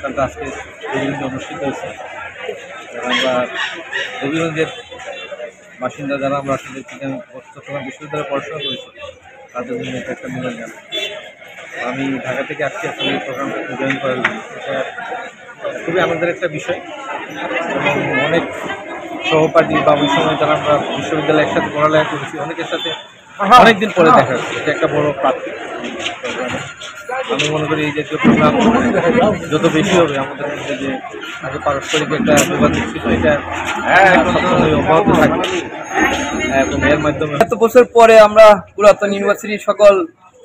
অনুষ্ঠানটা আজকে হবিগঞ্জে অনুষ্ঠিত হয়েছে। আমরা হবিগঞ্জের বাসিন্দা যারা আমরা আসলে চট্টগ্রাম বিশ্ববিদ্যালয়ে পড়াশোনা করেছি তাদের জন্য এটা একটা মিলন গান। আমি ঢাকা থেকে আসছি আসলে এই প্রোগ্রামটা জয়েন করার জন্য। এটা খুবই আনন্দের একটা বিষয় এবং অনেক সহপাঠী বা ওই সময় যারা আমরা বিশ্ববিদ্যালয়ে একসাথে পড়ালেখা করেছি অনেকের সাথে অনেকদিন পরে দেখা যাচ্ছে। এটা একটা বড় প্রাপ্তি। আমি মনে করি এই জাতীয় প্রোগ্রাম যত বেশি হবে আমাদের মধ্যে যে আগে পারস্পরিক একটা যোগাযোগ ছিল এটা অব্যাহত থাকবে এবং এর মাধ্যমে এত বছর পরে আমরা পুরাতন ইউনিভার্সিটির সকল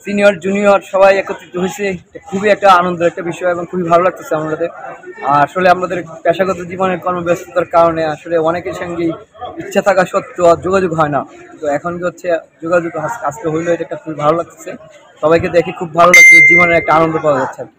সিনিয়র জুনিয়র সবাই একত্রিত হয়েছে। খুবই একটা আনন্দের একটা বিষয় এবং খুবই ভালো লাগতেছে আমাদের। আসলে আমাদের পেশাগত জীবনের কর্মব্যস্ততার কারণে আসলে অনেকের সঙ্গে ইচ্ছা থাকা সত্ত্বেও যোগাযোগ হয় না। তো এখন হচ্ছে যোগাযোগ আজকে হইলো, এটা একটা খুবই ভালো লাগতেছে। সবাইকে দেখে খুব ভালো লাগছে, জীবনের একটা আনন্দ পাওয়া যাচ্ছে আর কি।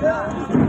Yeah.